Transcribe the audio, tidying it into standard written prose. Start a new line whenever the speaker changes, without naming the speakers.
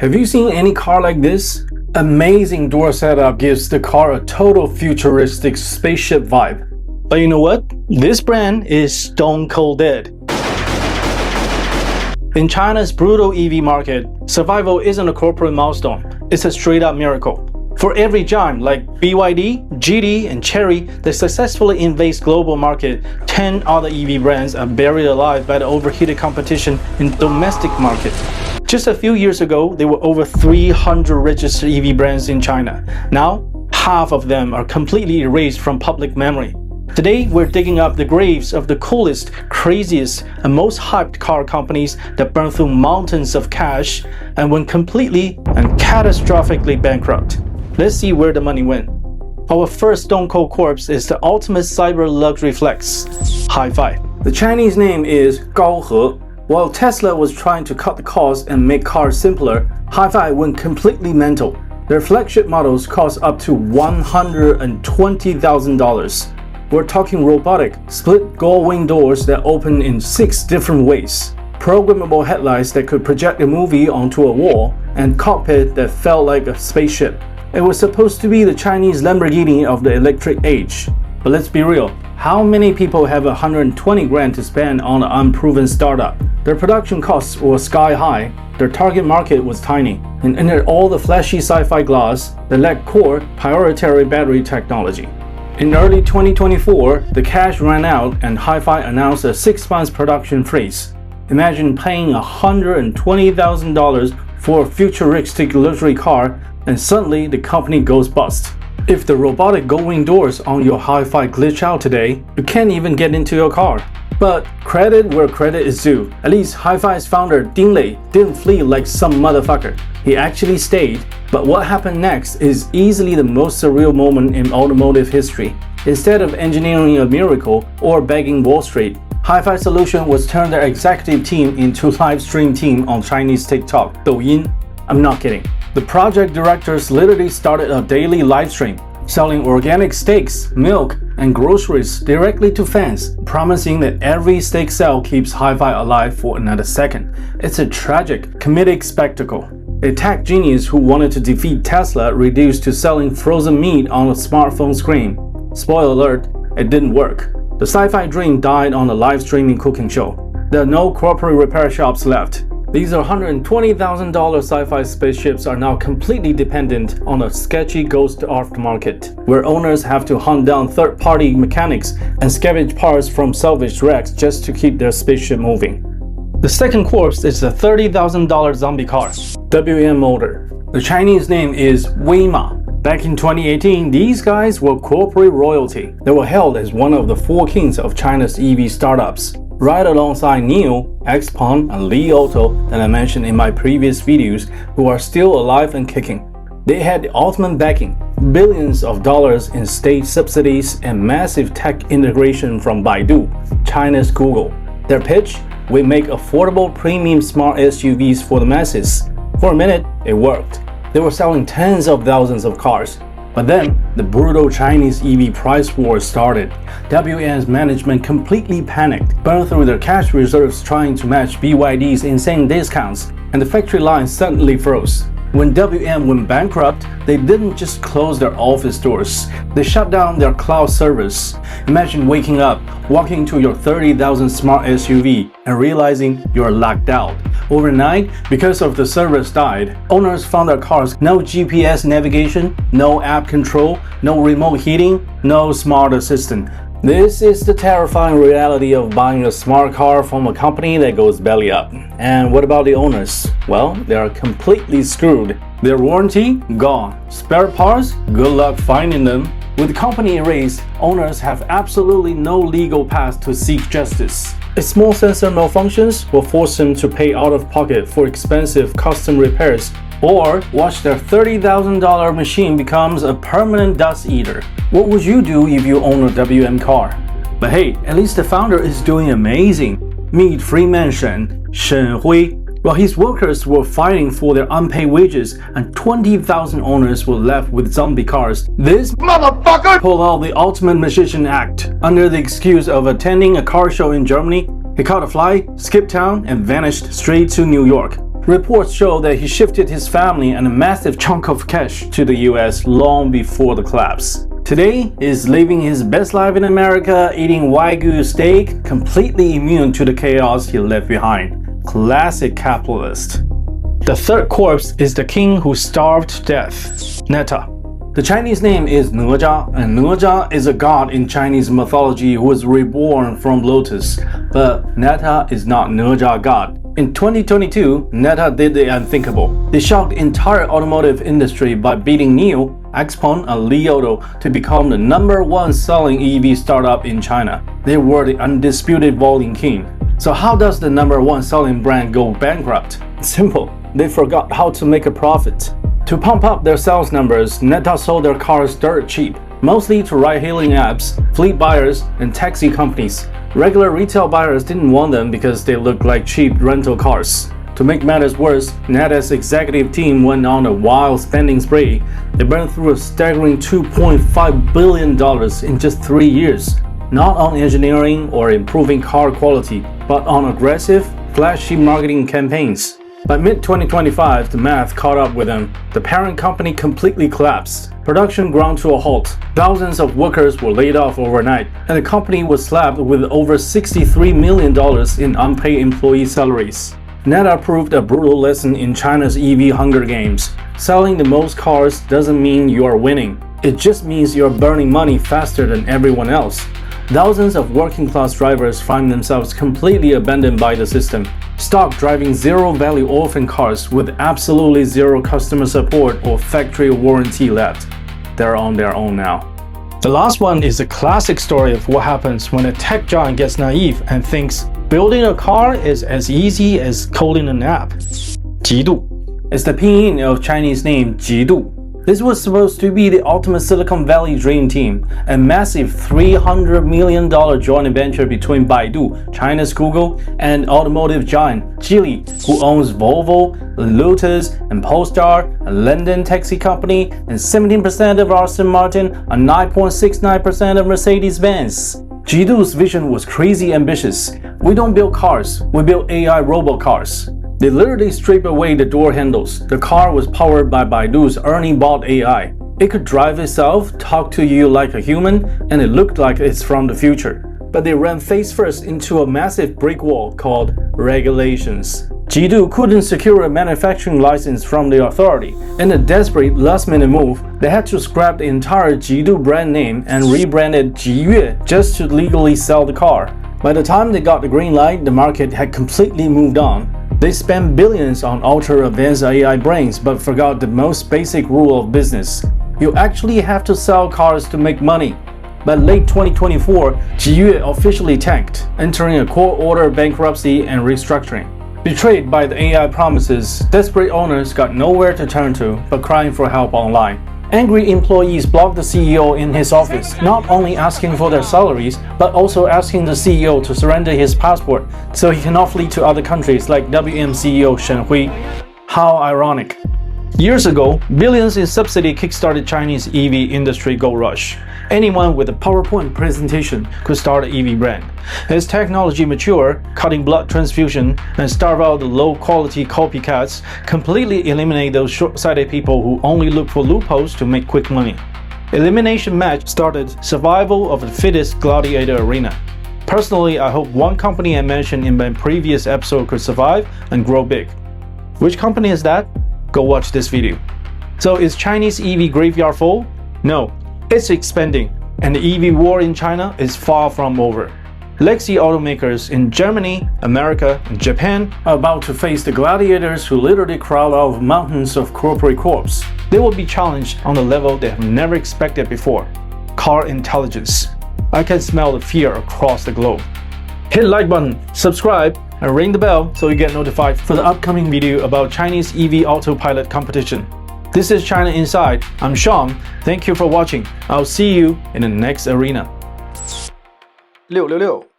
Have you seen any car like this? Amazing door setup gives the car a total futuristic spaceship vibe. But you know what? This brand is stone cold dead. In China's brutal EV market, survival isn't a corporate milestone, it's a straight up miracle. For every giant like BYD, Jidu, and Chery that successfully invades global market, 10 other EV brands are buried alive by the overheated competition in the domestic market. Just a few years ago, there were over 300 registered EV brands in China. Now, half of them are completely erased from public memory. Today, we're digging up the graves of the coolest, craziest, and most hyped car companies that burn through mountains of cash and went completely and catastrophically bankrupt. Let's see where the money went. Our first stone cold corpse is the ultimate cyber luxury flex, HiPhi. The Chinese name is Gaohe. While Tesla was trying to cut the cost and make cars simpler, HiPhi went completely mental. Their flagship models cost up to $120,000. We're talking robotic, split gull-wing doors that open in 6 different ways, programmable headlights that could project a movie onto a wall, and cockpit that felt like a spaceship. It was supposed to be the Chinese Lamborghini of the electric age. But let's be real, how many people have 120 grand to spend on an unproven startup? Their production costs were sky high, their target market was tiny, and under all the flashy sci-fi gloss, they lacked core, proprietary battery technology. In early 2024, the cash ran out and HiPhi announced a 6-month production freeze. Imagine paying $120,000 for a futuristic luxury car and suddenly the company goes bust. If the robotic gull-wing doors on your HiPhi glitch out today, you can't even get into your car. But credit where credit is due. At least HiPhi's founder Ding Lei didn't flee like some motherfucker. He actually stayed. But what happened next is easily the most surreal moment in automotive history. Instead of engineering a miracle or begging Wall Street, HiPhi's solution was turn their executive team into a live stream team on Chinese TikTok, Douyin. I'm not kidding. The project directors literally started a daily live stream, selling organic steaks, milk, and groceries directly to fans, promising that every steak sale keeps HiPhi alive for another second. It's a tragic, comedic spectacle. A tech genius who wanted to defeat Tesla reduced to selling frozen meat on a smartphone screen. Spoiler alert, it didn't work. The sci-fi dream died on a live streaming cooking show. There are no corporate repair shops left. These $120,000 sci-fi spaceships are now completely dependent on a sketchy ghost aftermarket, where owners have to hunt down third-party mechanics and scavenge parts from salvaged wrecks just to keep their spaceship moving. The second corpse is a $30,000 zombie car, WM Motor. The Chinese name is Weima. Back in 2018, these guys were corporate royalty. They were hailed as one of the 4 kings of China's EV startups, right alongside NIO, XPeng, and Li Auto that I mentioned in my previous videos, who are still alive and kicking. They had the ultimate backing, billions of dollars in state subsidies and massive tech integration from Baidu, China's Google. Their pitch? We make affordable premium smart SUVs for the masses. For a minute, it worked. They were selling tens of thousands of cars. But then, the brutal Chinese EV price war started. WM's management completely panicked, burned through their cash reserves trying to match BYD's insane discounts, and the factory line suddenly froze. When WM went bankrupt, they didn't just close their office doors, they shut down their cloud service. Imagine waking up, walking into your 30,000 smart SUV, and realizing you're locked out. Overnight, because of the service died, owners found their cars no GPS navigation, no app control, no remote heating, no smart assistant. This is the terrifying reality of buying a smart car from a company that goes belly up. And what about the owners? Well, they are completely screwed. Their warranty? Gone. Spare parts? Good luck finding them. With the company erased, owners have absolutely no legal path to seek justice. A small sensor malfunctions will force them to pay out of pocket for expensive custom repairs, or watch their $30,000 machine becomes a permanent dust eater. What would you do if you own a WM car? But hey, at least the founder is doing amazing. Meet Freeman Shen Hui. While his workers were fighting for their unpaid wages and 20,000 owners were left with zombie cars, this motherfucker pulled out the ultimate magician act. Under the excuse of attending a car show in Germany, he caught a flight, skipped town, and vanished straight to New York. Reports show that he shifted his family and a massive chunk of cash to the US long before the collapse. Today, he's living his best life in America, eating Wagyu steak, completely immune to the chaos he left behind. Classic capitalist. The third corpse is the king who starved to death, NETA. The Chinese name is NETA, and NETA is a god in Chinese mythology who was reborn from lotus. But NETA is not NETA god. In 2022, NETA did the unthinkable. They shocked the entire automotive industry by beating NIO, XPeng, and Li Auto to become the #1 selling EV startup in China. They were the undisputed volume king. So how does the #1 selling brand go bankrupt? Simple. They forgot how to make a profit. To pump up their sales numbers, NETA sold their cars dirt cheap, mostly to ride-hailing apps, fleet buyers, and taxi companies. Regular retail buyers didn't want them because they looked like cheap rental cars. To make matters worse, NETA's executive team went on a wild spending spree. They burned through a staggering $2.5 billion in just 3 years, not on engineering or improving car quality, but on aggressive, flashy marketing campaigns. By mid-2025, the math caught up with them. The parent company completely collapsed. Production ground to a halt. Thousands of workers were laid off overnight, and the company was slapped with over $63 million in unpaid employee salaries. NETA proved a brutal lesson in China's EV hunger games. Selling the most cars doesn't mean you are winning. It just means you're burning money faster than everyone else. Thousands of working-class drivers find themselves completely abandoned by the system, stuck driving zero-value orphan cars with absolutely zero customer support or factory warranty left. They're on their own now. The last one is a classic story of what happens when a tech giant gets naive and thinks building a car is as easy as coding an app. Jidu is the pinyin of Chinese name Jidu. This was supposed to be the ultimate Silicon Valley dream team, a massive $300 million joint venture between Baidu, China's Google, and automotive giant Geely, who owns Volvo, Lotus, and Polestar, a London taxi company, and 17% of Aston Martin, and 9.69% of Mercedes-Benz. Jidu's vision was crazy ambitious. We don't build cars, we build AI robot cars. They literally stripped away the door handles. The car was powered by Baidu's Ernie Bot AI. It could drive itself, talk to you like a human, and it looked like it's from the future. But they ran face first into a massive brick wall called regulations. Jidu couldn't secure a manufacturing license from the authority. In a desperate last-minute move, they had to scrap the entire Jidu brand name and rebrand it Jiyue just to legally sell the car. By the time they got the green light, the market had completely moved on. They spent billions on ultra-advanced AI brains but forgot the most basic rule of business. You actually have to sell cars to make money. By late 2024, Jiyue officially tanked, entering a court-ordered bankruptcy and restructuring. Betrayed by the AI promises, desperate owners got nowhere to turn to but crying for help online. Angry employees blocked the CEO in his office, not only asking for their salaries, but also asking the CEO to surrender his passport so he cannot flee to other countries like WM CEO Shen Hui. How ironic. Years ago, billions in subsidy kickstarted Chinese EV industry gold rush. Anyone with a PowerPoint presentation could start an EV brand. As technology matured, cutting blood transfusion and starve out the low-quality copycats completely eliminate those short-sighted people who only look for loopholes to make quick money. Elimination match started survival of the fittest gladiator arena. Personally, I hope one company I mentioned in my previous episode could survive and grow big. Which company is that? Go watch this video. So is Chinese EV graveyard full? No, it's expanding, and the EV war in China is far from over. Legacy automakers in Germany, America, and Japan are about to face the gladiators who literally crawl out of mountains of corporate corpse. They will be challenged on a level they have never expected before. Car intelligence. I can smell the fear across the globe. Hit like button, subscribe, and ring the bell so you get notified for the upcoming video about Chinese EV autopilot competition. This is China Inside. I'm Sean. Thank you for watching. I'll see you in the next arena.
666